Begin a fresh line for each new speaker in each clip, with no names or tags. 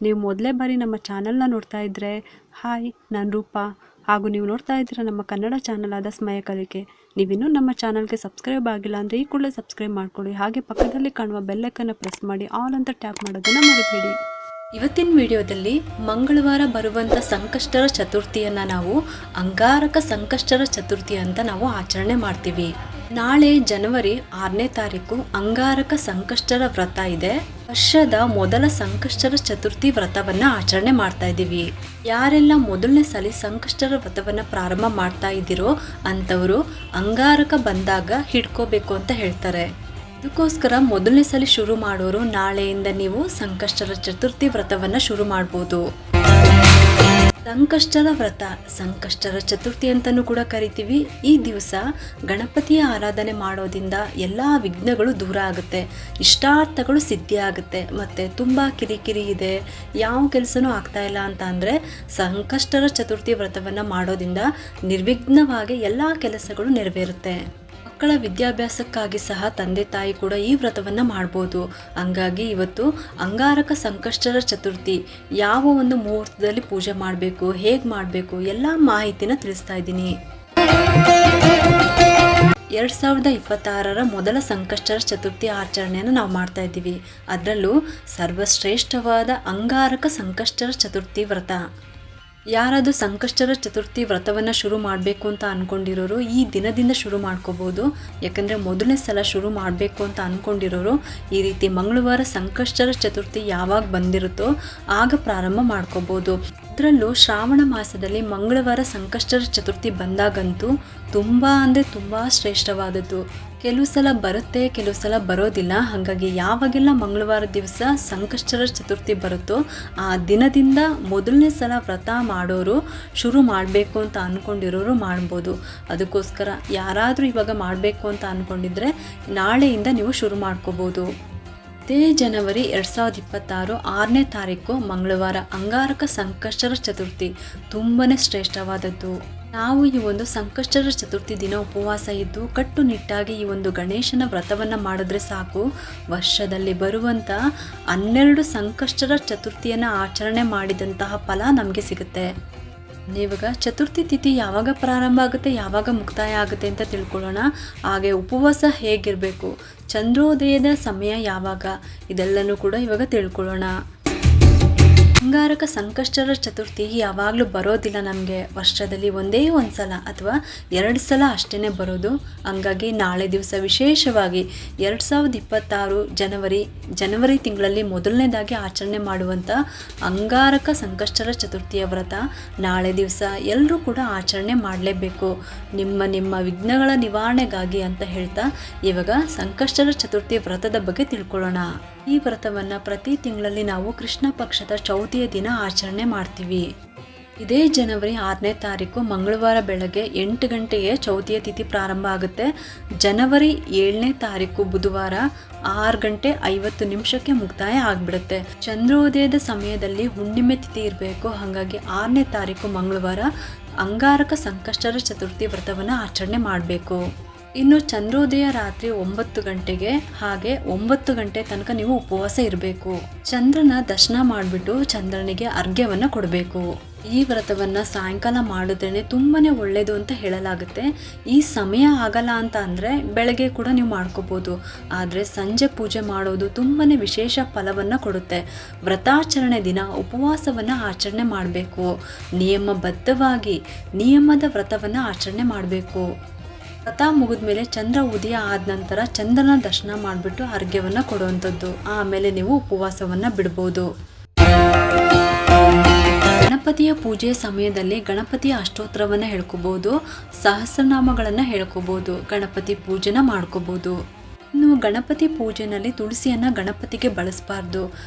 ನೀವು ಮೊದಲೇ ಬಾರಿ ನಮ್ಮ ಚಾನಲ್ನ ನೋಡ್ತಾ ಇದ್ದರೆ ಹಾಯ್, ನಾನು ರೂಪಾ. ಹಾಗೂ ನೀವು ನೋಡ್ತಾ ಇದ್ದೀರ ನಮ್ಮ ಕನ್ನಡ ಚಾನಲ್ ಆದ ಸ್ಮಯ ಕಲಿಕೆ. ನೀವಿನ್ನೂ ನಮ್ಮ ಚಾನಲ್ಗೆ ಸಬ್ಸ್ಕ್ರೈಬ್ ಆಗಿಲ್ಲ ಅಂದರೆ ಈ ಕೂಡಲೇ ಸಬ್ಸ್ಕ್ರೈಬ್ ಮಾಡ್ಕೊಳ್ಳಿ. ಹಾಗೆ ಪಕ್ಕದಲ್ಲಿ ಕಾಣುವ ಬೆಲ್ಲೈಕನ್ನು ಪ್ರೆಸ್ ಮಾಡಿ ಆಲ್ ಅಂತ ಟ್ಯಾಪ್ ಮಾಡೋದನ್ನು ಮರಿಬೇಡಿ. ಇವತ್ತಿನ ವಿಡಿಯೋದಲ್ಲಿ ಮಂಗಳವಾರ ಬರುವಂಥ ಸಂಕಷ್ಟರ ಚತುರ್ಥಿಯನ್ನು ನಾವು ಅಂಗಾರಕ ಸಂಕಷ್ಟರ ಚತುರ್ಥಿ ಅಂತ ನಾವು ಆಚರಣೆ ಮಾಡ್ತೀವಿ. ನಾಳೆ ಜನವರಿ 6ನೇ ತಾರೀಕು ಅಂಗಾರಕ ಸಂಕಷ್ಟರ ವ್ರತ ಇದೆ. ವರ್ಷದ ಮೊದಲ ಸಂಕಷ್ಟರ ಚತುರ್ಥಿ ವ್ರತವನ್ನು ಆಚರಣೆ ಮಾಡ್ತಾ ಇದ್ದೀವಿ. ಯಾರೆಲ್ಲ ಮೊದಲನೇ ಸಲ ಸಂಕಷ್ಟರ ವ್ರತವನ್ನು ಪ್ರಾರಂಭ ಮಾಡ್ತಾ ಇದ್ದೀರೋ ಅಂಥವರು ಅಂಗಾರಕ ಬಂದಾಗ ಹಿಡ್ಕೋಬೇಕು ಅಂತ ಹೇಳ್ತಾರೆ. ಅದಕ್ಕೋಸ್ಕರ ಮೊದಲನೇ ಸಲ ಶುರು ಮಾಡೋರು ನಾಳೆಯಿಂದ ನೀವು ಸಂಕಷ್ಟರ ಚತುರ್ಥಿ ವ್ರತವನ್ನು ಶುರು ಮಾಡ್ಬೋದು. ಸಂಕಷ್ಟರ ವ್ರತ, ಸಂಕಷ್ಟರ ಚತುರ್ಥಿ ಅಂತಲೂ ಕೂಡ ಕರಿತೀವಿ. ಈ ದಿವಸ ಗಣಪತಿಯ ಆರಾಧನೆ ಮಾಡೋದ್ರಿಂದ ಎಲ್ಲ ವಿಘ್ನಗಳು ದೂರ ಆಗುತ್ತೆ, ಇಷ್ಟಾರ್ಥಗಳು ಸಿದ್ಧಿ ಆಗುತ್ತೆ. ಮತ್ತು ತುಂಬ ಕಿರಿಕಿರಿ ಇದೆ, ಯಾವ ಕೆಲಸನೂ ಆಗ್ತಾ ಇಲ್ಲ ಅಂತ ಅಂದರೆ ಸಂಕಷ್ಟರ ಚತುರ್ಥಿ ವ್ರತವನ್ನು ಮಾಡೋದ್ರಿಂದ ನಿರ್ವಿಘ್ನವಾಗಿ ಎಲ್ಲ ಕೆಲಸಗಳು ನೆರವೇರುತ್ತೆ. ಮಕ್ಕಳ ವಿದ್ಯಾಭ್ಯಾಸಕ್ಕಾಗಿ ಸಹ ತಂದೆ ತಾಯಿ ಕೂಡ ಈ ವ್ರತವನ್ನು ಮಾಡ್ಬೋದು. ಹಂಗಾಗಿ ಇವತ್ತು ಅಂಗಾರಕ ಸಂಕಷ್ಟರ ಚತುರ್ಥಿ ಯಾವ ಒಂದು ಮುಹೂರ್ತದಲ್ಲಿ ಪೂಜೆ ಮಾಡಬೇಕು, ಹೇಗೆ ಮಾಡಬೇಕು ಎಲ್ಲ ಮಾಹಿತಿನ ತಿಳಿಸ್ತಾ ಇದ್ದೀನಿ. 2026ರ ಮೊದಲ ಸಂಕಷ್ಟರ ಚತುರ್ಥಿ ಆಚರಣೆಯನ್ನು ನಾವು ಮಾಡ್ತಾ ಇದ್ದೀವಿ. ಅದರಲ್ಲೂ ಸರ್ವಶ್ರೇಷ್ಠವಾದ ಅಂಗಾರಕ ಸಂಕಷ್ಟರ ಚತುರ್ಥಿ ವ್ರತ. ಯಾರಾದರೂ ಸಂಕಷ್ಟರ ಚತುರ್ಥಿ ವ್ರತವನ್ನು ಶುರು ಮಾಡಬೇಕು ಅಂತ ಅಂದ್ಕೊಂಡಿರೋರು ಈ ದಿನದಿಂದ ಶುರು ಮಾಡ್ಕೋಬೋದು. ಯಾಕಂದರೆ ಮೊದಲನೇ ಸಲ ಶುರು ಮಾಡಬೇಕು ಅಂತ ಅಂದ್ಕೊಂಡಿರೋರು ಈ ರೀತಿ ಮಂಗಳವಾರ ಸಂಕಷ್ಟರ ಚತುರ್ಥಿ ಯಾವಾಗ ಬಂದಿರುತ್ತೋ ಆಗ ಪ್ರಾರಂಭ ಮಾಡ್ಕೋಬೋದು. ಅದರಲ್ಲೂ ಶ್ರಾವಣ ಮಾಸದಲ್ಲಿ ಮಂಗಳವಾರ ಸಂಕಷ್ಟರ ಚತುರ್ಥಿ ಬಂದಾಗಂತೂ ತುಂಬ ಅಂದರೆ ತುಂಬ ಶ್ರೇಷ್ಠವಾದದ್ದು. ಕೆಲವು ಸಲ ಬರುತ್ತೆ, ಕೆಲವು ಸಲ ಬರೋದಿಲ್ಲ. ಹಾಗಾಗಿ ಯಾವಾಗೆಲ್ಲ ಮಂಗಳವಾರ ದಿವಸ ಸಂಕಷ್ಟರ ಚತುರ್ಥಿ ಬರುತ್ತೋ ಆ ದಿನದಿಂದ ಮೊದಲನೇ ಸಲ ವ್ರತ ಮಾಡೋರು ಶುರು ಮಾಡಬೇಕು ಅಂತ ಅಂದ್ಕೊಂಡಿರೋರು ಮಾಡ್ಬೋದು. ಅದಕ್ಕೋಸ್ಕರ ಯಾರಾದರೂ ಇವಾಗ ಮಾಡಬೇಕು ಅಂತ ಅಂದ್ಕೊಂಡಿದ್ರೆ ನಾಳೆಯಿಂದ ನೀವು ಶುರು ಮಾಡ್ಕೋಬೋದು. ಇದೇ ಜನವರಿ 2026 6ನೇ ತಾರೀಕು ಮಂಗಳವಾರ ಅಂಗಾರಕ ಸಂಕಷ್ಟರ ಚತುರ್ಥಿ ತುಂಬಾ ಶ್ರೇಷ್ಠವಾದದ್ದು. ನಾವು ಈ ಒಂದು ಸಂಕಷ್ಟರ ಚತುರ್ಥಿ ದಿನ ಉಪವಾಸ ಇದ್ದು ಕಟ್ಟುನಿಟ್ಟಾಗಿ ಈ ಒಂದು ಗಣೇಶನ ವ್ರತವನ್ನು ಮಾಡಿದ್ರೆ ಸಾಕು, ವರ್ಷದಲ್ಲಿ ಬರುವಂಥ 12 ಸಂಕಷ್ಟರ ಚತುರ್ಥಿಯನ್ನು ಆಚರಣೆ ಮಾಡಿದಂತಹ ಫಲ ನಮಗೆ ಸಿಗುತ್ತೆ. ಇವಾಗ ಚತುರ್ಥಿ ತಿಥಿ ಯಾವಾಗ ಪ್ರಾರಂಭ ಆಗುತ್ತೆ, ಯಾವಾಗ ಮುಕ್ತಾಯ ಆಗುತ್ತೆ ಅಂತ ತಿಳ್ಕೊಳ್ಳೋಣ. ಹಾಗೆ ಉಪವಾಸ ಹೇಗಿರಬೇಕು, ಚಂದ್ರೋದಯದ ಸಮಯ ಯಾವಾಗ, ಇದೆಲ್ಲನೂ ಕೂಡ ಇವಾಗ ತಿಳ್ಕೊಳ್ಳೋಣ. ಅಂಗಾರಕ ಸಂಕಷ್ಟರ ಚತುರ್ಥಿ ಯಾವಾಗಲೂ ಬರೋದಿಲ್ಲ ನಮಗೆ. ವರ್ಷದಲ್ಲಿ ಒಂದೇ ಒಂದು ಸಲ ಅಥವಾ 2 ಸಲ ಅಷ್ಟೇ ಬರೋದು. ಹಂಗಾಗಿ ನಾಳೆ ದಿವಸ ವಿಶೇಷವಾಗಿ 2026 ಜನವರಿ ತಿಂಗಳಲ್ಲಿ ಮೊದಲನೇದಾಗಿ ಆಚರಣೆ ಮಾಡುವಂಥ ಅಂಗಾರಕ ಸಂಕಷ್ಟರ ಚತುರ್ಥಿಯ ವ್ರತ ನಾಳೆ ದಿವಸ ಎಲ್ಲರೂ ಕೂಡ ಆಚರಣೆ ಮಾಡಲೇಬೇಕು, ನಿಮ್ಮ ವಿಘ್ನಗಳ ನಿವಾರಣೆಗಾಗಿ ಅಂತ ಹೇಳ್ತಾ ಇವಾಗ ಸಂಕಷ್ಟರ ಚತುರ್ಥಿ ವ್ರತದ ಬಗ್ಗೆ ತಿಳ್ಕೊಳ್ಳೋಣ. ಈ ವ್ರತವನ್ನು ಪ್ರತಿ ತಿಂಗಳಲ್ಲಿ ನಾವು ಕೃಷ್ಣ ಪಕ್ಷದ ಚೌತಿಯ ದಿನ ಆಚರಣೆ ಮಾಡ್ತೀವಿ. ಇದೇ ಜನವರಿ 6ನೇ ತಾರೀಕು ಮಂಗಳವಾರ ಬೆಳಗ್ಗೆ 8 ಗಂಟೆಗೆ ಚೌತಿಯ ತಿಥಿ ಪ್ರಾರಂಭ ಆಗುತ್ತೆ. ಜನವರಿ 7ನೇ ತಾರೀಕು ಬುಧವಾರ 6 ಗಂಟೆ 50 ನಿಮಿಷಕ್ಕೆ ಮುಕ್ತಾಯ ಆಗಿಬಿಡುತ್ತೆ. ಚಂದ್ರೋದಯದ ಸಮಯದಲ್ಲಿ ಹುಣ್ಣಿಮೆ ತಿಥಿ ಇರಬೇಕು. ಹಾಗಾಗಿ 6ನೇ ತಾರೀಕು ಮಂಗಳವಾರ ಅಂಗಾರಕ ಸಂಕಷ್ಟರ ಚತುರ್ಥಿ ವ್ರತವನ್ನು ಆಚರಣೆ ಮಾಡಬೇಕು. ಇನ್ನು ಚಂದ್ರೋದಯ ರಾತ್ರಿ 9 ಗಂಟೆಗೆ, ಹಾಗೆ 9 ಗಂಟೆ ತನಕ ನೀವು ಉಪವಾಸ ಇರಬೇಕು. ಚಂದ್ರನ ದರ್ಶನ ಮಾಡಿಬಿಟ್ಟು ಚಂದ್ರನಿಗೆ ಅರ್ಘ್ಯವನ್ನು ಕೊಡಬೇಕು. ಈ ವ್ರತವನ್ನು ಸಾಯಂಕಾಲ ಮಾಡಿದ್ರೇ ತುಂಬಾ ಒಳ್ಳೆಯದು ಅಂತ ಹೇಳಲಾಗುತ್ತೆ. ಈ ಸಮಯ ಆಗಲ್ಲ ಅಂತ ಅಂದರೆ ಬೆಳಗ್ಗೆ ಕೂಡ ನೀವು ಮಾಡ್ಕೋಬೋದು. ಆದರೆ ಸಂಜೆ ಪೂಜೆ ಮಾಡೋದು ತುಂಬಾ ವಿಶೇಷ ಫಲವನ್ನು ಕೊಡುತ್ತೆ. ವ್ರತಾಚರಣೆ ದಿನ ಉಪವಾಸವನ್ನು ಆಚರಣೆ ಮಾಡಬೇಕು. ನಿಯಮಬದ್ಧವಾಗಿ ನಿಯಮದ ವ್ರತವನ್ನು ಆಚರಣೆ ಮಾಡಬೇಕು. ವ್ರತ ಮುಗಿದ ಮೇಲೆ ಚಂದ್ರ ಉದಯ ಆದ ನಂತರ ಚಂದ್ರನ ದರ್ಶನ ಮಾಡಿಬಿಟ್ಟು ಅರ್ಘ್ಯವನ್ನು ಕೊಡುವಂಥದ್ದು. ಆಮೇಲೆ ನೀವು ಉಪವಾಸವನ್ನು ಬಿಡ್ಬೋದು. ಗಣಪತಿಯ ಪೂಜೆ ಸಮಯದಲ್ಲಿ ಗಣಪತಿಯ ಅಷ್ಟೋತ್ತರವನ್ನು ಹೇಳ್ಕೋಬೋದು, ಸಹಸ್ರನಾಮಗಳನ್ನು ಹೇಳ್ಕೋಬೋದು, ಗಣಪತಿ ಪೂಜೆನ ಮಾಡ್ಕೋಬೋದು. ಇನ್ನು ಗಣಪತಿ ಪೂಜೆನಲ್ಲಿ ತುಳಸಿಯನ್ನು ಗಣಪತಿಗೆ ಬಳಸಬಾರ್ದು.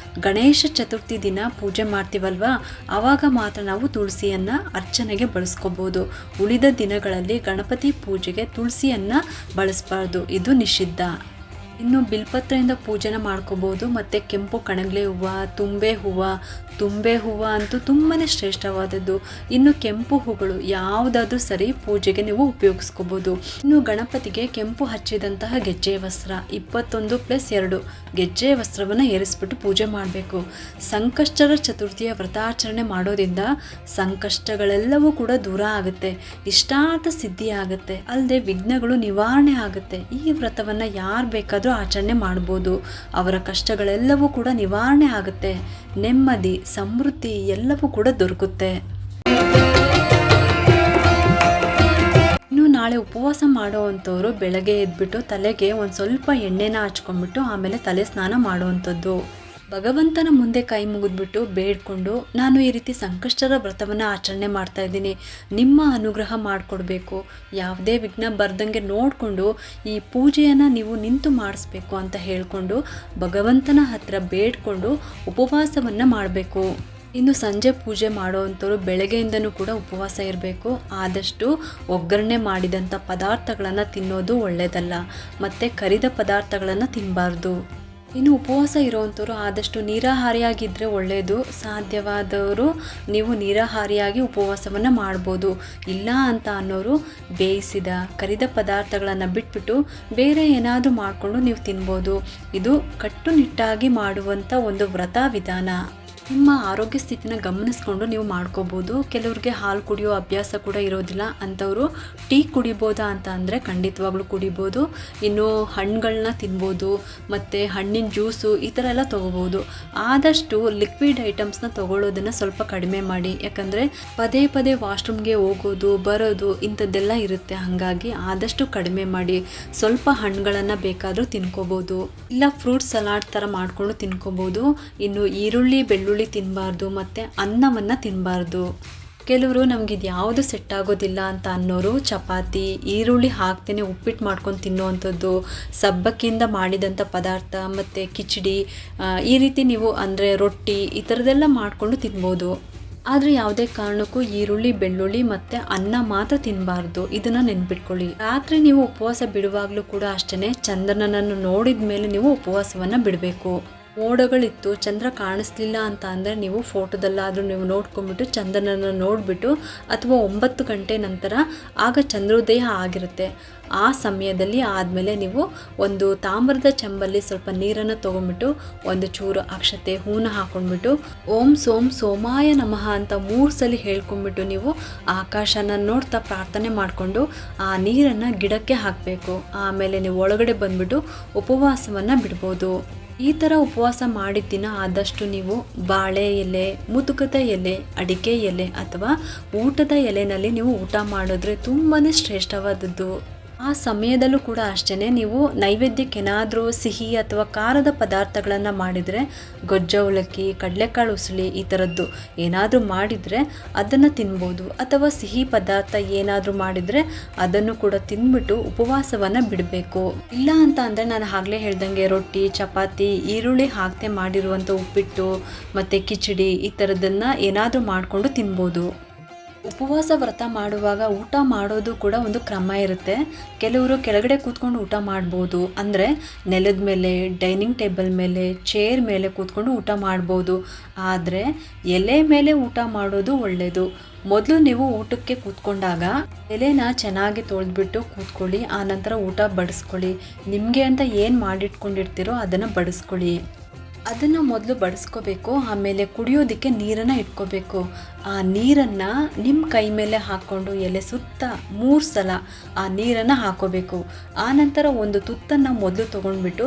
ಗಣೇಶ ಚತುರ್ಥಿ ದಿನ ಪೂಜೆ ಮಾಡ್ತೀವಲ್ವಾ, ಆವಾಗ ಮಾತ್ರ ನಾವು ತುಳಸಿಯನ್ನು ಅರ್ಚನೆಗೆ ಬಳಸ್ಕೋಬೋದು. ಉಳಿದ ದಿನಗಳಲ್ಲಿ ಗಣಪತಿ ಪೂಜೆಗೆ ತುಳಸಿಯನ್ನು ಬಳಸಬಾರ್ದು, ಇದು ನಿಷಿದ್ಧ. ಇನ್ನು ಬಿಲ್ಪತ್ರೆಯಿಂದ ಪೂಜೆನ ಮಾಡ್ಕೋಬೋದು. ಮತ್ತು ಕೆಂಪು ಕಣಗ್ಲೆ ಹೂವು, ತುಂಬೆ ಹೂವು ಅಂತೂ ತುಂಬಾ ಶ್ರೇಷ್ಠವಾದದ್ದು. ಇನ್ನು ಕೆಂಪು ಹೂಗಳು ಯಾವುದಾದ್ರೂ ಸರಿ ಪೂಜೆಗೆ ನೀವು ಉಪಯೋಗಿಸ್ಕೋಬೋದು. ಇನ್ನು ಗಣಪತಿಗೆ ಕೆಂಪು ಹಚ್ಚಿದಂತಹ ಗೆಜ್ಜೆ ವಸ್ತ್ರ 21+2 ಗೆಜ್ಜೆ ವಸ್ತ್ರವನ್ನು ಏರಿಸ್ಬಿಟ್ಟು ಪೂಜೆ ಮಾಡಬೇಕು. ಸಂಕಷ್ಟರ ಚತುರ್ಥಿಯ ವ್ರತಾಚರಣೆ ಮಾಡೋದ್ರಿಂದ ಸಂಕಷ್ಟಗಳೆಲ್ಲವೂ ಕೂಡ ದೂರ ಆಗುತ್ತೆ, ಇಷ್ಟಾರ್ಥ ಸಿದ್ಧಿ ಆಗುತ್ತೆ, ಅಲ್ಲದೆ ವಿಘ್ನಗಳು ನಿವಾರಣೆ ಆಗುತ್ತೆ. ಈ ವ್ರತವನ್ನು ಯಾರು ಬೇಕಾದರೂ ಆಚರಣೆ ಮಾಡ್ಬೋದು. ಅವರ ಕಷ್ಟಗಳೆಲ್ಲವೂ ಕೂಡ ನಿವಾರಣೆ ಆಗುತ್ತೆ, ನೆಮ್ಮದಿ ಸಮೃದ್ಧಿ ಎಲ್ಲವೂ ಕೂಡ ದೊರಕುತ್ತೆ. ಇನ್ನು ನಾಳೆ ಉಪವಾಸ ಮಾಡೋವಂಥವ್ರು ಬೆಳಗ್ಗೆ ಎದ್ಬಿಟ್ಟು ತಲೆಗೆ ಒಂದು ಸ್ವಲ್ಪ ಎಣ್ಣೆನ ಹಚ್ಕೊಂಡ್ಬಿಟ್ಟು ಆಮೇಲೆ ತಲೆ ಸ್ನಾನ ಮಾಡುವಂಥದ್ದು. ಭಗವಂತನ ಮುಂದೆ ಕೈ ಮುಗಿದ್ಬಿಟ್ಟು ಬೇಡ್ಕೊಂಡು, ನಾನು ಈ ರೀತಿ ಸಂಕಷ್ಟರ ವ್ರತವನ್ನು ಆಚರಣೆ ಮಾಡ್ತಾ ಇದ್ದೀನಿ, ನಿಮ್ಮ ಅನುಗ್ರಹ ಮಾಡಿಕೊಡ್ಬೇಕು, ಯಾವುದೇ ವಿಘ್ನ ಬರ್ದಂಗೆ ನೋಡಿಕೊಂಡು ಈ ಪೂಜೆಯನ್ನು ನೀವು ನಿಂತು ಮಾಡಿಸ್ಬೇಕು ಅಂತ ಹೇಳಿಕೊಂಡು ಭಗವಂತನ ಹತ್ರ ಬೇಡ್ಕೊಂಡು ಉಪವಾಸವನ್ನು ಮಾಡಬೇಕು. ಇನ್ನು ಸಂಜೆ ಪೂಜೆ ಮಾಡೋವಂಥವ್ರು ಬೆಳಗ್ಗೆಯಿಂದನೂ ಕೂಡ ಉಪವಾಸ ಇರಬೇಕು. ಆದಷ್ಟು ಒಗ್ಗರಣೆ ಮಾಡಿದಂಥ ಪದಾರ್ಥಗಳನ್ನು ತಿನ್ನೋದು ಒಳ್ಳೆಯದಲ್ಲ, ಮತ್ತು ಕರಿದ ಪದಾರ್ಥಗಳನ್ನು ತಿನ್ನಬಾರ್ದು. ಇನ್ನು ಉಪವಾಸ ಇರೋವಂಥವ್ರು ಆದಷ್ಟು ನೀರಾಹಾರಿಯಾಗಿದ್ದರೆ ಒಳ್ಳೆಯದು. ಸಾಧ್ಯವಾದವರು ನೀವು ನೀರಾಹಾರಿಯಾಗಿ ಉಪವಾಸವನ್ನು ಮಾಡ್ಬೋದು. ಇಲ್ಲ ಅಂತ ಅನ್ನೋರು ಬೇಯಿಸಿದ ಕರಿದ ಪದಾರ್ಥಗಳನ್ನು ಬಿಟ್ಬಿಟ್ಟು ಬೇರೆ ಏನಾದರೂ ಮಾಡಿಕೊಂಡು ನೀವು ತಿನ್ಬೋದು. ಇದು ಕಟ್ಟುನಿಟ್ಟಾಗಿ ಮಾಡುವಂಥ ಒಂದು ವ್ರತ ವಿಧಾನ. ನಿಮ್ಮ ಆರೋಗ್ಯ ಸ್ಥಿತಿನ ಗಮನಿಸ್ಕೊಂಡು ನೀವು ಮಾಡ್ಕೋಬೋದು. ಕೆಲವ್ರಿಗೆ ಹಾಲು ಕುಡಿಯೋ ಅಭ್ಯಾಸ ಕೂಡ ಇರೋದಿಲ್ಲ, ಅಂಥವರು ಟೀ ಕುಡಿಬೋದಾ ಅಂತ ಅಂದರೆ ಖಂಡಿತವಾಗ್ಲೂ ಕುಡಿಬೋದು. ಇನ್ನು ಹಣ್ಣುಗಳನ್ನ ತಿನ್ಬೋದು, ಮತ್ತು ಹಣ್ಣಿನ ಜ್ಯೂಸು ಈ ಥರ ಎಲ್ಲ ತೊಗೋಬೋದು. ಆದಷ್ಟು ಲಿಕ್ವಿಡ್ ಐಟಮ್ಸ್ನ ತೊಗೊಳ್ಳೋದನ್ನು ಸ್ವಲ್ಪ ಕಡಿಮೆ ಮಾಡಿ, ಯಾಕಂದರೆ ಪದೇ ಪದೇ ವಾಶ್ರೂಮ್ಗೆ ಹೋಗೋದು ಬರೋದು ಇಂಥದ್ದೆಲ್ಲ ಇರುತ್ತೆ. ಹಾಗಾಗಿ ಆದಷ್ಟು ಕಡಿಮೆ ಮಾಡಿ. ಸ್ವಲ್ಪ ಹಣ್ಣುಗಳನ್ನು ಬೇಕಾದರೂ ತಿನ್ಕೋಬೋದು, ಇಲ್ಲ ಫ್ರೂಟ್ ಸಲಾಡ್ ಥರ ಮಾಡಿಕೊಂಡು ತಿನ್ಕೋಬೋದು. ಇನ್ನು ಈರುಳ್ಳಿ ಬೆಳ್ಳುಳ್ಳಿ ತಿನ್ನಬಾರ್ದು, ಮತ್ತು ಅನ್ನವನ್ನು ತಿನ್ನಬಾರ್ದು. ಕೆಲವರು ನಮಗಿದು ಯಾವುದು ಸೆಟ್ ಆಗೋದಿಲ್ಲ ಅಂತ ಅನ್ನೋರು ಚಪಾತಿ ಈರುಳ್ಳಿ ಹಾಕ್ತೇನೆ ಉಪ್ಪಿಟ್ಟು ಮಾಡ್ಕೊಂಡು ತಿನ್ನೋವಂಥದ್ದು, ಸಬ್ಬಕ್ಕಿಯಿಂದ ಮಾಡಿದಂಥ ಪದಾರ್ಥ ಮತ್ತು ಕಿಚಡಿ ಈ ರೀತಿ ನೀವು ಅಂದರೆ ರೊಟ್ಟಿ ಈ ಥರದ್ದೆಲ್ಲ ಮಾಡಿಕೊಂಡು ತಿನ್ಬೋದು. ಆದರೆ ಯಾವುದೇ ಕಾರಣಕ್ಕೂ ಈರುಳ್ಳಿ ಬೆಳ್ಳುಳ್ಳಿ ಮತ್ತು ಅನ್ನ ಮಾತ್ರ ತಿನ್ನಬಾರ್ದು. ಇದನ್ನು ನೆನ್ಪಿಟ್ಕೊಳ್ಳಿ. ರಾತ್ರಿ ನೀವು ಉಪವಾಸ ಬಿಡುವಾಗಲೂ ಕೂಡ ಅಷ್ಟೇ, ಚಂದ್ರನನ್ನು ನೋಡಿದ ಮೇಲೆ ನೀವು ಉಪವಾಸವನ್ನು ಬಿಡಬೇಕು. ಮೋಡಗಳಿತ್ತು, ಚಂದ್ರ ಕಾಣಿಸ್ಲಿಲ್ಲ ಅಂತ ಅಂದರೆ ನೀವು ಫೋಟೋದಲ್ಲಾದರೂ ನೀವು ನೋಡ್ಕೊಂಡ್ಬಿಟ್ಟು ಚಂದ್ರನನ್ನು ನೋಡಿಬಿಟ್ಟು, ಅಥವಾ 9 ಗಂಟೆ ನಂತರ ಆಗ ಚಂದ್ರೋದಯ ಆಗಿರುತ್ತೆ. ಆ ಸಮಯದಲ್ಲಿ ಆದಮೇಲೆ ನೀವು ಒಂದು ತಾಮ್ರದ ಚೆಂಬಲ್ಲಿ ಸ್ವಲ್ಪ ನೀರನ್ನು ತೊಗೊಂಡ್ಬಿಟ್ಟು ಒಂದು ಚೂರು ಅಕ್ಷತೆ ಹೂನ ಹಾಕ್ಕೊಂಡ್ಬಿಟ್ಟು ಓಂ ಸೋಂ ಸೋಮಾಯ ನಮಃ ಅಂತ 3 ಸಲ ಹೇಳ್ಕೊಂಡ್ಬಿಟ್ಟು ನೀವು ಆಕಾಶನ ನೋಡ್ತಾ ಪ್ರಾರ್ಥನೆ ಮಾಡಿಕೊಂಡು ಆ ನೀರನ್ನು ಗಿಡಕ್ಕೆ ಹಾಕಬೇಕು. ಆಮೇಲೆ ನೀವು ಒಳಗಡೆ ಬಂದುಬಿಟ್ಟು ಉಪವಾಸವನ್ನು ಬಿಡ್ಬೋದು. ಈ ಥರ ಉಪವಾಸ ಮಾಡಿದ ದಿನ ಆದಷ್ಟು ನೀವು ಬಾಳೆ ಎಲೆ, ಮುತುಕದ ಎಲೆ, ಅಡಿಕೆ ಎಲೆ ಅಥವಾ ಊಟದ ಎಲೆನಲ್ಲಿ ನೀವು ಊಟ ಮಾಡಿದ್ರೆ ತುಂಬಾ ಶ್ರೇಷ್ಠವಾದದ್ದು. ಆ ಸಮಯದಲ್ಲೂ ಕೂಡ ಅಷ್ಟೇ, ನೀವು ನೈವೇದ್ಯಕ್ಕೆ ಏನಾದರೂ ಸಿಹಿ ಅಥವಾ ಖಾರದ ಪದಾರ್ಥಗಳನ್ನು ಮಾಡಿದರೆ, ಗೊಜ್ಜ ಅವಲಕ್ಕಿ, ಕಡಲೆಕಾಳು ಉಸಳಿ ಈ ಥರದ್ದು ಏನಾದರೂ ಮಾಡಿದರೆ ಅದನ್ನು ತಿನ್ಬೋದು. ಅಥವಾ ಸಿಹಿ ಪದಾರ್ಥ ಏನಾದರೂ ಮಾಡಿದರೆ ಅದನ್ನು ಕೂಡ ತಿಂದ್ಬಿಟ್ಟು ಉಪವಾಸವನ್ನು ಬಿಡಬೇಕು. ಇಲ್ಲ ಅಂತ ಅಂದರೆ ನಾನು ಆಗಲೇ ಹೇಳ್ದಂಗೆ ರೊಟ್ಟಿ, ಚಪಾತಿ, ಈರುಳ್ಳಿ ಹಾಕದೆ ಮಾಡಿರುವಂಥ ಉಪ್ಪಿಟ್ಟು ಮತ್ತು ಕಿಚಡಿ ಈ ಥರದ್ದನ್ನು ಏನಾದರೂ ಮಾಡಿಕೊಂಡು ತಿನ್ಬೋದು. ಉಪವಾಸ ವ್ರತ ಮಾಡುವಾಗ ಊಟ ಮಾಡೋದು ಕೂಡ ಒಂದು ಕ್ರಮ ಇರುತ್ತೆ. ಕೆಲವರು ಕೆಳಗಡೆ ಕೂತ್ಕೊಂಡು ಊಟ ಮಾಡ್ಬೋದು, ಅಂದರೆ ನೆಲದ ಮೇಲೆ, ಡೈನಿಂಗ್ ಟೇಬಲ್ ಮೇಲೆ, ಚೇರ್ ಮೇಲೆ ಕೂತ್ಕೊಂಡು ಊಟ ಮಾಡ್ಬೋದು. ಆದರೆ ಎಲೆ ಮೇಲೆ ಊಟ ಮಾಡೋದು ಒಳ್ಳೆಯದು. ಮೊದಲು ನೀವು ಊಟಕ್ಕೆ ಕೂತ್ಕೊಂಡಾಗ ಎಲೆನ ಚೆನ್ನಾಗಿ ತೊಳೆದ್ಬಿಟ್ಟು ಕೂತ್ಕೊಳ್ಳಿ. ಆನಂತರ ಊಟ ಬಡಿಸ್ಕೊಳ್ಳಿ. ನಿಮಗೆ ಅಂತ ಏನು ಮಾಡಿಟ್ಕೊಂಡಿರ್ತೀರೋ ಅದನ್ನು ಬಡಿಸ್ಕೊಳ್ಳಿ. ಅದನ್ನು ಮೊದಲು ಬಡಿಸ್ಕೋಬೇಕು. ಆಮೇಲೆ ಕುಡಿಯೋದಕ್ಕೆ ನೀರನ್ನು ಇಟ್ಕೋಬೇಕು. ಆ ನೀರನ್ನು ನಿಮ್ಮ ಕೈ ಮೇಲೆ ಹಾಕ್ಕೊಂಡು ಎಲೆ ಸುತ್ತ 3 ಸಲ ಆ ನೀರನ್ನು ಹಾಕೋಬೇಕು. ಆನಂತರ ಒಂದು ತುತ್ತನ್ನು ಮೊದಲು ತೊಗೊಂಡ್ಬಿಟ್ಟು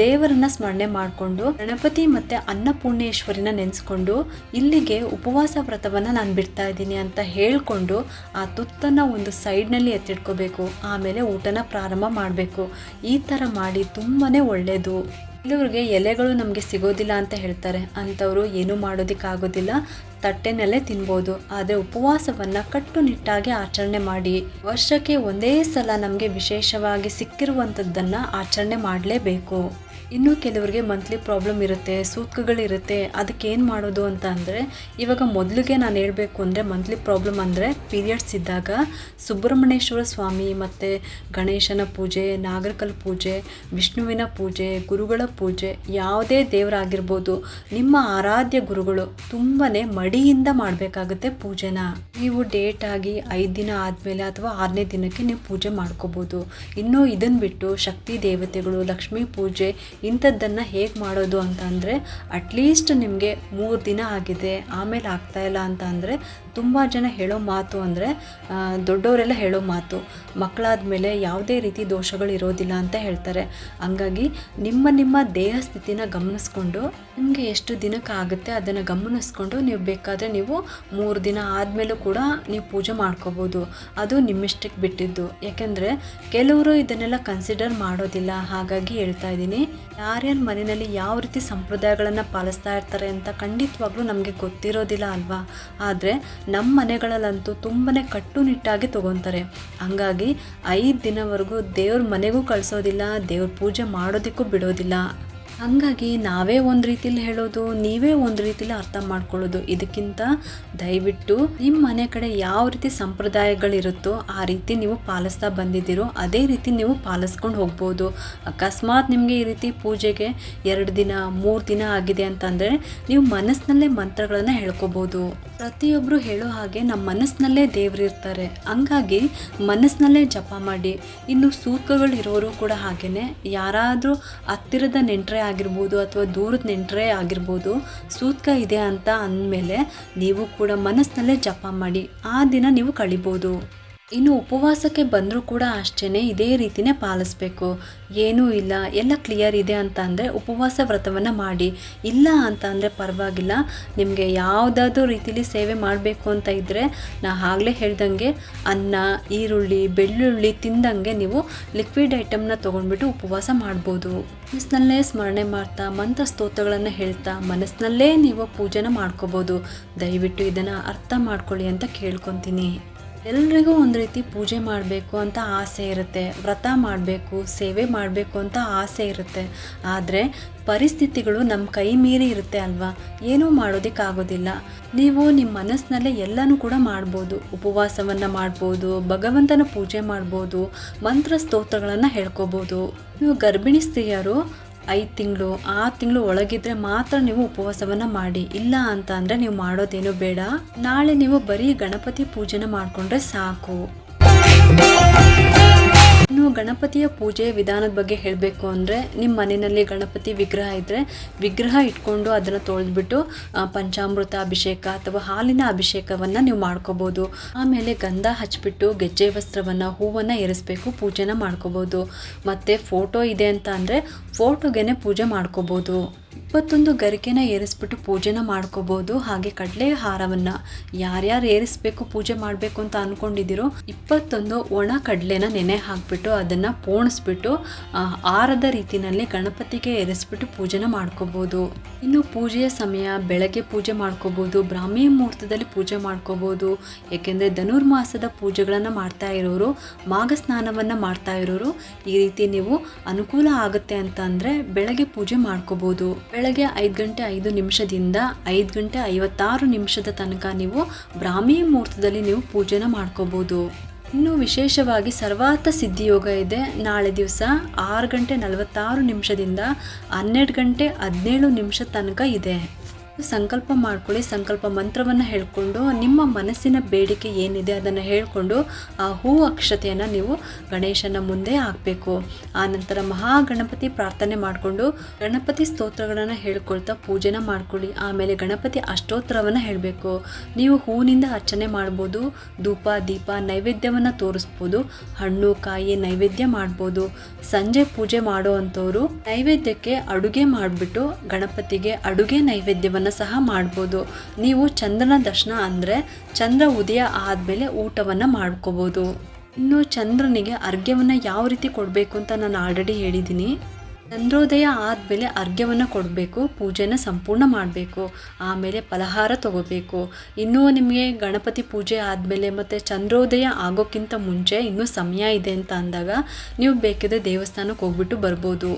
ದೇವರನ್ನು ಸ್ಮರಣೆ ಮಾಡಿಕೊಂಡು ಗಣಪತಿ ಮತ್ತು ಅನ್ನಪೂರ್ಣೇಶ್ವರಿನ ನೆನೆಸ್ಕೊಂಡು ಇಲ್ಲಿಗೆ ಉಪವಾಸ ವ್ರತವನ್ನು ನಾನು ಬಿಡ್ತಾ ಇದ್ದೀನಿ ಅಂತ ಹೇಳಿಕೊಂಡು ಆ ತುತ್ತನ್ನು ಒಂದು ಸೈಡ್ನಲ್ಲಿ ಎತ್ತಿಟ್ಕೋಬೇಕು. ಆಮೇಲೆ ಊಟನ ಪ್ರಾರಂಭ ಮಾಡಬೇಕು. ಈ ಥರ ಮಾಡಿ ತುಂಬಾ ಒಳ್ಳೆಯದು. ಕೆಲವ್ರಿಗೆ ಎಲೆಗಳು ನಮಗೆ ಸಿಗೋದಿಲ್ಲ ಅಂತ ಹೇಳ್ತಾರೆ, ಅಂಥವರು ಏನೂ ಮಾಡೋದಕ್ಕಾಗೋದಿಲ್ಲ, ತಟ್ಟೆನಲ್ಲೇ ತಿನ್ಬೋದು. ಆದರೆ ಉಪವಾಸವನ್ನು ಕಟ್ಟುನಿಟ್ಟಾಗಿ ಆಚರಣೆ ಮಾಡಿ. ವರ್ಷಕ್ಕೆ ಒಂದೇ ಸಲ ನಮಗೆ ವಿಶೇಷವಾಗಿ ಸಿಕ್ಕಿರುವಂಥದ್ದನ್ನು ಆಚರಣೆ ಮಾಡಲೇಬೇಕು. ಇನ್ನು ಕೆಲವರಿಗೆ ಮಂತ್ಲಿ ಪ್ರಾಬ್ಲಮ್ ಇರುತ್ತೆ, ಸೂತ್ಕಗಳಿರುತ್ತೆ. ಅದಕ್ಕೆ ಏನು ಮಾಡೋದು ಅಂತ ಅಂದರೆ, ಇವಾಗ ಮೊದಲಿಗೆ ನಾನು ಹೇಳಬೇಕು ಅಂದರೆ ಮಂತ್ಲಿ ಪ್ರಾಬ್ಲಮ್ ಅಂದರೆ ಪೀರಿಯಡ್ಸ್ ಇದ್ದಾಗ ಸುಬ್ರಹ್ಮಣ್ಯೇಶ್ವರ ಸ್ವಾಮಿ ಮತ್ತು ಗಣೇಶನ ಪೂಜೆ, ನಾಗರಕಲ್ ಪೂಜೆ, ವಿಷ್ಣುವಿನ ಪೂಜೆ, ಗುರುಗಳ ಪೂಜೆ, ಯಾವುದೇ ದೇವರಾಗಿರ್ಬೋದು, ನಿಮ್ಮ ಆರಾಧ್ಯ ಗುರುಗಳು ತುಂಬಾ ಮಡಿಯಿಂದ ಮಾಡಬೇಕಾಗುತ್ತೆ ಪೂಜೆನ. ನೀವು ಡೇಟ್ ಆಗಿ 5 ದಿನ ಆದಮೇಲೆ ಅಥವಾ 6ನೇ ದಿನಕ್ಕೆ ನೀವು ಪೂಜೆ ಮಾಡ್ಕೋಬೋದು. ಇನ್ನು ಇದನ್ನು ಬಿಟ್ಟು ಶಕ್ತಿ ದೇವತೆಗಳು, ಲಕ್ಷ್ಮೀ ಪೂಜೆ ಇಂಥದ್ದನ್ನು ಹೇಗೆ ಮಾಡೋದು ಅಂತ ಅಂದರೆ, ಅಟ್ಲೀಸ್ಟ್ ನಿಮಗೆ 3 ದಿನ ಆಗಿದೆ ಆಮೇಲೆ ಆಗ್ತಾಯಿಲ್ಲ ಅಂತ ಅಂದರೆ, ತುಂಬ ಜನ ಹೇಳೋ ಮಾತು ಅಂದರೆ, ದೊಡ್ಡವರೆಲ್ಲ ಹೇಳೋ ಮಾತು, ಮಕ್ಕಳಾದ ಮೇಲೆ ಯಾವುದೇ ರೀತಿ ದೋಷಗಳು ಇರೋದಿಲ್ಲ ಅಂತ ಹೇಳ್ತಾರೆ. ಹಂಗಾಗಿ ನಿಮ್ಮ ದೇಹ ಸ್ಥಿತಿನ ಗಮನಿಸ್ಕೊಂಡು ನಿಮಗೆ ಎಷ್ಟು ದಿನಕ್ಕೆ ಆಗುತ್ತೆ ಅದನ್ನು ಗಮನಿಸ್ಕೊಂಡು ನೀವು ಬೇಕಾದರೆ ನೀವು 3 ದಿನ ಆದಮೇಲೂ ಕೂಡ ನೀವು ಪೂಜೆ ಮಾಡ್ಕೋಬೋದು. ಅದು ನಿಮ್ಮಿಷ್ಟಕ್ಕೆ ಬಿಟ್ಟಿದ್ದು. ಯಾಕೆಂದರೆ ಕೆಲವರು ಇದನ್ನೆಲ್ಲ ಕನ್ಸಿಡರ್ ಮಾಡೋದಿಲ್ಲ. ಹಾಗಾಗಿ ಹೇಳ್ತಾ ಇದ್ದೀನಿ, ಯಾರ್ಯಾರ ಮನೆಯಲ್ಲಿ ಯಾವ ರೀತಿ ಸಂಪ್ರದಾಯಗಳನ್ನು ಪಾಲಿಸ್ತಾ ಇರ್ತಾರೆ ಅಂತ ಖಂಡಿತವಾಗ್ಲೂ ನಮಗೆ ಗೊತ್ತಿರೋದಿಲ್ಲ ಅಲ್ವಾ. ಆದರೆ ನಮ್ಮ ಮನೆಗಳಲ್ಲಂತೂ ತುಂಬಾ ಕಟ್ಟುನಿಟ್ಟಾಗಿ ತೊಗೊತಾರೆ. ಹಂಗಾಗಿ 5 ದಿನವರೆಗೂ ದೇವ್ರ ಮನೆಗೂ ಕಳಿಸೋದಿಲ್ಲ, ದೇವ್ರ ಪೂಜೆ ಮಾಡೋದಕ್ಕೂ ಬಿಡೋದಿಲ್ಲ. ಹಾಗಾಗಿ ನಾವೇ ಒಂದು ರೀತಿಲಿ ಹೇಳೋದು, ನೀವೇ ಒಂದು ರೀತಿಲಿ ಅರ್ಥ ಮಾಡ್ಕೊಳ್ಳೋದು. ಇದಕ್ಕಿಂತ ದಯವಿಟ್ಟು ನಿಮ್ಮ ಮನೆ ಕಡೆ ಯಾವ ರೀತಿ ಸಂಪ್ರದಾಯಗಳಿರುತ್ತೋ ಆ ರೀತಿ ನೀವು ಪಾಲಿಸ್ತಾ ಬಂದಿದ್ದೀರೋ ಅದೇ ರೀತಿ ನೀವು ಪಾಲಿಸ್ಕೊಂಡು ಹೋಗ್ಬೋದು. ಅಕಸ್ಮಾತ್ ನಿಮಗೆ ಈ ರೀತಿ ಪೂಜೆಗೆ 2 ದಿನ 3 ದಿನ ಆಗಿದೆ ಅಂತಂದರೆ ನೀವು ಮನಸ್ಸಿನಲ್ಲೇ ಮಂತ್ರಗಳನ್ನು ಹೇಳ್ಕೊಬೋದು. ಪ್ರತಿಯೊಬ್ಬರು ಹೇಳೋ ಹಾಗೆ ನಮ್ಮ ಮನಸ್ಸಿನಲ್ಲೇ ದೇವರಿರ್ತಾರೆ. ಹಂಗಾಗಿ ಮನಸ್ಸಿನಲ್ಲೇ ಜಪ ಮಾಡಿ. ಇನ್ನು ಸೂತ್ರಗಳು ಇರೋರು ಕೂಡ ಹಾಗೆಯೇ, ಯಾರಾದರೂ ಹತ್ತಿರದ ನೆಂಟರೇ ಆಗಿರ್ಬೋದು ಅಥವಾ ದೂರದ ನೆಂಟರೇ ಆಗಿರ್ಬೋದು, ಸೂತ್ಕ ಇದೆ ಅಂತ ಅಂದಮೇಲೆ ನೀವು ಕೂಡ ಮನಸ್ಸಿನಲ್ಲೇ ಜಪ ಮಾಡಿ ಆ ದಿನ ನೀವು ಕಳಿಬೋದು. ಇನ್ನು ಉಪವಾಸಕ್ಕೆ ಬಂದರೂ ಕೂಡ ಅಷ್ಟೇ ಇದೇ ರೀತಿಯೇ ಪಾಲಿಸ್ಬೇಕು. ಏನೂ ಇಲ್ಲ, ಎಲ್ಲ ಕ್ಲಿಯರ್ ಇದೆ ಅಂತ ಅಂದರೆ ಉಪವಾಸ ವ್ರತವನ್ನು ಮಾಡಿ. ಇಲ್ಲ ಅಂತ ಅಂದರೆ ಪರವಾಗಿಲ್ಲ, ನಿಮಗೆ ಯಾವುದಾದ್ರೂ ರೀತಿಲಿ ಸೇವೆ ಮಾಡಬೇಕು ಅಂತ ಇದ್ದರೆ ನಾ ಆಗಲೇ ಹೇಳ್ದಂಗೆ ಅನ್ನ, ಈರುಳ್ಳಿ, ಬೆಳ್ಳುಳ್ಳಿ ತಿಂದಂಗೆ ನೀವು ಲಿಕ್ವಿಡ್ ಐಟಮ್ನ ತೊಗೊಂಡ್ಬಿಟ್ಟು ಉಪವಾಸ ಮಾಡ್ಬೋದು. ಮನಸ್ಸಿನಲ್ಲೇ ಸ್ಮರಣೆ ಮಾಡ್ತಾ ಮಂತ್ರ ಸ್ತೋತ್ರಗಳನ್ನು ಹೇಳ್ತಾ ಮನಸ್ಸಿನಲ್ಲೇ ನೀವು ಪೂಜೆನ ಮಾಡ್ಕೋಬೋದು. ದಯವಿಟ್ಟು ಇದನ್ನು ಅರ್ಥ ಮಾಡ್ಕೊಳ್ಳಿ ಅಂತ ಕೇಳ್ಕೊತೀನಿ. ಎಲ್ರಿಗೂ ಒಂದು ರೀತಿ ಪೂಜೆ ಮಾಡಬೇಕು ಅಂತ ಆಸೆ ಇರುತ್ತೆ, ವ್ರತ ಮಾಡಬೇಕು, ಸೇವೆ ಮಾಡಬೇಕು ಅಂತ ಆಸೆ ಇರುತ್ತೆ. ಆದರೆ ಪರಿಸ್ಥಿತಿಗಳು ನಮ್ಮ ಕೈ ಮೀರಿ ಇರುತ್ತೆ ಅಲ್ವಾ, ಏನೂ ಮಾಡೋದಕ್ಕಾಗೋದಿಲ್ಲ. ನೀವು ನಿಮ್ಮ ಮನಸ್ಸಿನಲ್ಲೇ ಎಲ್ಲನೂ ಕೂಡ ಮಾಡ್ಬೋದು. ಉಪವಾಸವನ್ನು ಮಾಡ್ಬೋದು, ಭಗವಂತನ ಪೂಜೆ ಮಾಡ್ಬೋದು, ಮಂತ್ರ ಸ್ತೋತ್ರಗಳನ್ನು ಹೇಳ್ಕೊಬೋದು. ನೀವು ಗರ್ಭಿಣಿ ಸ್ತ್ರೀಯರು 5 ತಿಂಗಳು 6 ತಿಂಗಳು ಒಳಗಿದ್ರೆ ಮಾತ್ರ ನೀವು ಉಪವಾಸವನ್ನು ಮಾಡಿ. ಇಲ್ಲ ಅಂತ ಅಂದರೆ ನೀವು ಮಾಡೋದೇನು ಬೇಡ. ನಾಳೆ ನೀವು ಬರೀ ಗಣಪತಿ ಪೂಜೆನ ಮಾಡಿಕೊಂಡ್ರೆ ಸಾಕು. ಇನ್ನು ಗಣಪತಿಯ ಪೂಜೆ ವಿಧಾನದ ಬಗ್ಗೆ ಹೇಳಬೇಕು ಅಂದರೆ, ನಿಮ್ಮ ಮನೆಯಲ್ಲಿ ಗಣಪತಿ ವಿಗ್ರಹ ಇದ್ದರೆ ವಿಗ್ರಹ ಇಟ್ಕೊಂಡು ಅದನ್ನು ತೊಳೆದ್ಬಿಟ್ಟು ಪಂಚಾಮೃತ ಅಭಿಷೇಕ ಅಥವಾ ಹಾಲಿನ ಅಭಿಷೇಕವನ್ನು ನೀವು ಮಾಡ್ಕೋಬೋದು. ಆಮೇಲೆ ಗಂಧ ಹಚ್ಬಿಟ್ಟು ಗೆಜ್ಜೆ ವಸ್ತ್ರವನ್ನು, ಹೂವನ್ನು ಏರಿಸ್ಬೇಕು, ಪೂಜೆನ ಮಾಡ್ಕೋಬೋದು. ಮತ್ತು ಫೋಟೋ ಇದೆ ಅಂತ ಅಂದರೆ ಫೋಟೋಗೆ ಪೂಜೆ ಮಾಡ್ಕೋಬೋದು. 21 ಗರಿಕೆನ ಏರಿಸ್ಬಿಟ್ಟು ಪೂಜೆನ ಮಾಡ್ಕೋಬೋದು. ಹಾಗೆ ಕಡಲೆ ಹಾರವನ್ನು ಯಾರ್ಯಾರು ಏರಿಸ್ಬೇಕು ಪೂಜೆ ಮಾಡಬೇಕು ಅಂತ ಅಂದ್ಕೊಂಡಿದ್ದೀರೋ 21 ಒಣ ಕಡಲೆನ ನೆನೆ ಹಾಕಿಬಿಟ್ಟು ಅದನ್ನು ಪೋಣಿಸ್ಬಿಟ್ಟು ಹಾರದ ರೀತಿಯಲ್ಲಿ ಗಣಪತಿಗೆ ಏರಿಸ್ಬಿಟ್ಟು ಪೂಜೆನ ಮಾಡ್ಕೋಬೋದು. ಇನ್ನು ಪೂಜೆಯ ಸಮಯ ಬೆಳಗ್ಗೆ ಪೂಜೆ ಮಾಡ್ಕೋಬೋದು, ಬ್ರಾಹ್ಮಿ ಮುಹೂರ್ತದಲ್ಲಿ ಪೂಜೆ ಮಾಡ್ಕೋಬೋದು. ಏಕೆಂದರೆ ಧನುರ್ಮಾಸದ ಪೂಜೆಗಳನ್ನು ಮಾಡ್ತಾ ಇರೋರು, ಮಾಘ ಸ್ನಾನವನ್ನು ಮಾಡ್ತಾ ಇರೋರು ಈ ರೀತಿ ನೀವು ಅನುಕೂಲ ಆಗುತ್ತೆ ಅಂತ ಅಂದರೆ ಬೆಳಗ್ಗೆ ಪೂಜೆ ಮಾಡ್ಕೋಬೋದು. ಬೆಳಗ್ಗೆ 5 ಗಂಟೆ 5 ನಿಮಿಷದಿಂದ 5 ಗಂಟೆ 56 ನಿಮಿಷದ ತನಕ ನೀವು ಬ್ರಾಹ್ಮಿ ಮುಹೂರ್ತದಲ್ಲಿ ನೀವು ಪೂಜೆನ ಮಾಡ್ಕೋಬೋದು. ಇನ್ನು ವಿಶೇಷವಾಗಿ ಸರ್ವಾರ್ಥ ಸಿದ್ಧಿಯೋಗ ಇದೆ. ನಾಳೆ ದಿವಸ 6 ಗಂಟೆ 46 ನಿಮಿಷದಿಂದ 12 ಗಂಟೆ 17 ನಿಮಿಷ ತನಕ ಇದೆ. ಸಂಕಲ್ಪ ಮಾಡ್ಕೊಳ್ಳಿ. ಸಂಕಲ್ಪ ಮಂತ್ರವನ್ನು ಹೇಳ್ಕೊಂಡು ನಿಮ್ಮ ಮನಸ್ಸಿನ ಬೇಡಿಕೆ ಏನಿದೆ ಅದನ್ನು ಹೇಳ್ಕೊಂಡು ಆ ಹೂ ಅಕ್ಷತೆಯನ್ನು ನೀವು ಗಣೇಶನ ಮುಂದೆ ಹಾಕಬೇಕು. ಆನಂತರ ಮಹಾಗಣಪತಿ ಪ್ರಾರ್ಥನೆ ಮಾಡಿಕೊಂಡು ಗಣಪತಿ ಸ್ತೋತ್ರಗಳನ್ನು ಹೇಳ್ಕೊಳ್ತಾ ಪೂಜೆನ ಮಾಡ್ಕೊಳ್ಳಿ. ಆಮೇಲೆ ಗಣಪತಿ ಅಷ್ಟೋತ್ತರವನ್ನು ಹೇಳಬೇಕು. ನೀವು ಹೂವಿನಿಂದ ಅರ್ಚನೆ ಮಾಡ್ಬೋದು, ಧೂಪ ದೀಪ ನೈವೇದ್ಯವನ್ನು ತೋರಿಸ್ಬೋದು, ಹಣ್ಣು ಕಾಯಿ ನೈವೇದ್ಯ ಮಾಡ್ಬೋದು. ಸಂಜೆ ಪೂಜೆ ಮಾಡೋ ಅಂಥವ್ರು ನೈವೇದ್ಯಕ್ಕೆ ಅಡುಗೆ ಮಾಡಿಬಿಟ್ಟು ಗಣಪತಿಗೆ ಅಡುಗೆ ನೈವೇದ್ಯವನ್ನು ಸಹ ಮಾಡ್ಬೋದು. ನೀವು ಚಂದ್ರನ ದರ್ಶನ ಅಂದರೆ ಚಂದ್ರ ಉದಯ ಆದಮೇಲೆ ಊಟವನ್ನು ಮಾಡ್ಕೋಬೋದು. ಇನ್ನು ಚಂದ್ರನಿಗೆ ಅರ್ಘ್ಯವನ್ನು ಯಾವ ರೀತಿ ಕೊಡಬೇಕು ಅಂತ ನಾನು ಆಲ್ರೆಡಿ ಹೇಳಿದ್ದೀನಿ. ಚಂದ್ರೋದಯ ಆದಮೇಲೆ ಅರ್ಘ್ಯವನ್ನು ಕೊಡಬೇಕು, ಪೂಜೆನ ಸಂಪೂರ್ಣ ಮಾಡಬೇಕು. ಆಮೇಲೆ ಫಲಹಾರ ತಗೋಬೇಕು. ಇನ್ನೂ ನಿಮಗೆ ಗಣಪತಿ ಪೂಜೆ ಆದಮೇಲೆ ಮತ್ತು ಚಂದ್ರೋದಯ ಆಗೋಕ್ಕಿಂತ ಮುಂಚೆ ಇನ್ನೂ ಸಮಯ ಇದೆ ಅಂತ ಅಂದಾಗ ನೀವು ಬೇಕಿದ್ರೆ ದೇವಸ್ಥಾನಕ್ಕೆ ಹೋಗ್ಬಿಟ್ಟು ಬರ್ಬೋದು.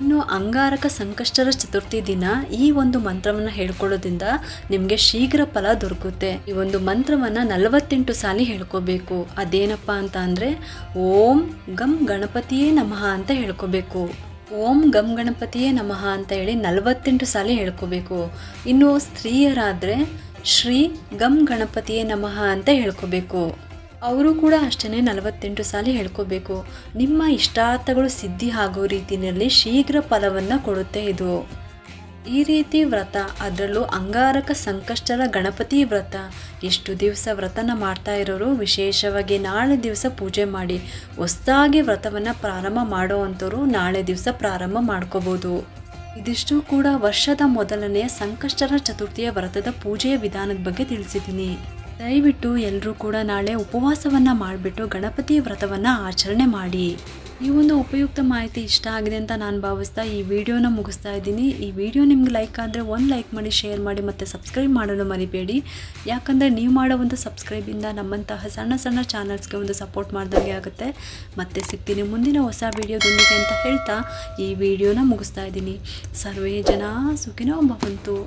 ಇನ್ನು ಅಂಗಾರಕ ಸಂಕಷ್ಟರ ಚತುರ್ಥಿ ದಿನ ಈ ಒಂದು ಮಂತ್ರವನ್ನು ಹೇಳ್ಕೊಳ್ಳೋದ್ರಿಂದ ನಿಮಗೆ ಶೀಘ್ರ ಫಲ ದೊರಕುತ್ತೆ. ಈ ಒಂದು ಮಂತ್ರವನ್ನು 48 ಸಾಲಿ ಹೇಳ್ಕೋಬೇಕು. ಅದೇನಪ್ಪ ಅಂತ ಅಂದರೆ ಓಂ ಗಂ ಗಣಪತಿಯೇ ನಮಃ ಅಂತ ಹೇಳ್ಕೋಬೇಕು. ಓಂ ಗಂ ಗಣಪತಿಯೇ ನಮಃ ಅಂತ ಹೇಳಿ 48 ಸಾಲಿ ಹೇಳ್ಕೋಬೇಕು. ಇನ್ನು ಸ್ತ್ರೀಯರಾದರೆ ಶ್ರೀ ಗಂ ಗಣಪತಿಯೇ ನಮಃ ಅಂತ ಹೇಳ್ಕೋಬೇಕು. ಅವರು ಕೂಡ ಅಷ್ಟೇ 48 ಸಾಲಿ ಹೇಳ್ಕೋಬೇಕು. ನಿಮ್ಮ ಇಷ್ಟಾರ್ಥಗಳು ಸಿದ್ಧಿ ಆಗೋ ರೀತಿಯಲ್ಲಿ ಶೀಘ್ರ ಫಲವನ್ನು ಕೊಡುತ್ತೆ ಇದು. ಈ ರೀತಿ ವ್ರತ, ಅದರಲ್ಲೂ ಅಂಗಾರಕ ಸಂಕಷ್ಟರ ಗಣಪತಿ ವ್ರತ, ಎಷ್ಟು ದಿವಸ ವ್ರತನ ಮಾಡ್ತಾ ಇರೋರು ವಿಶೇಷವಾಗಿ ನಾಳೆ ದಿವಸ ಪೂಜೆ ಮಾಡಿ ಹೊಸದಾಗಿ ವ್ರತವನ್ನು ಪ್ರಾರಂಭ ಮಾಡೋ ಅಂಥವ್ರು ನಾಳೆ ದಿವಸ ಪ್ರಾರಂಭ ಮಾಡ್ಕೋಬೋದು. ಇದಿಷ್ಟು ಕೂಡ ವರ್ಷದ ಮೊದಲನೆಯ ಸಂಕಷ್ಟರ ಚತುರ್ಥಿಯ ವ್ರತದ ಪೂಜೆಯ ವಿಧಾನದ ಬಗ್ಗೆ ತಿಳಿಸಿದ್ದೀನಿ. ದಯವಿಟ್ಟು ಎಲ್ಲರೂ ಕೂಡ ನಾಳೆ ಉಪವಾಸವನ್ನು ಮಾಡಿಬಿಟ್ಟು ಗಣಪತಿ ವ್ರತವನ್ನು ಆಚರಣೆ ಮಾಡಿ. ಈ ಒಂದು ಉಪಯುಕ್ತ ಮಾಹಿತಿ ಇಷ್ಟ ಆಗಿದೆ ಅಂತ ನಾನು ಭಾವಿಸ್ತಾ ಈ ವಿಡಿಯೋನ ಮುಗಿಸ್ತಾ ಇದ್ದೀನಿ. ಈ ವಿಡಿಯೋ ನಿಮ್ಗೆ ಲೈಕ್ ಆದರೆ ಒಂದು ಲೈಕ್ ಮಾಡಿ, ಶೇರ್ ಮಾಡಿ ಮತ್ತು ಸಬ್ಸ್ಕ್ರೈಬ್ ಮಾಡಲು ಮರಿಬೇಡಿ. ಯಾಕಂದರೆ ನೀವು ಮಾಡೋ ಒಂದು ಸಬ್ಸ್ಕ್ರೈಬಿಂದ ನಮ್ಮಂತಹ ಸಣ್ಣ ಸಣ್ಣ ಚಾನಲ್ಸ್ಗೆ ಒಂದು ಸಪೋರ್ಟ್ ಮಾಡಿದಂಗೆ ಆಗುತ್ತೆ. ಮತ್ತೆ ಸಿಗ್ತೀನಿ ಮುಂದಿನ ಹೊಸ ವಿಡಿಯೋದೊಂದಿಗೆ ಅಂತ ಹೇಳ್ತಾ ಈ ವಿಡಿಯೋನ ಮುಗಿಸ್ತಾ ಇದ್ದೀನಿ. ಸರ್ವೇ ಜನ ಸುಖಿನೋ ಭವಂತು.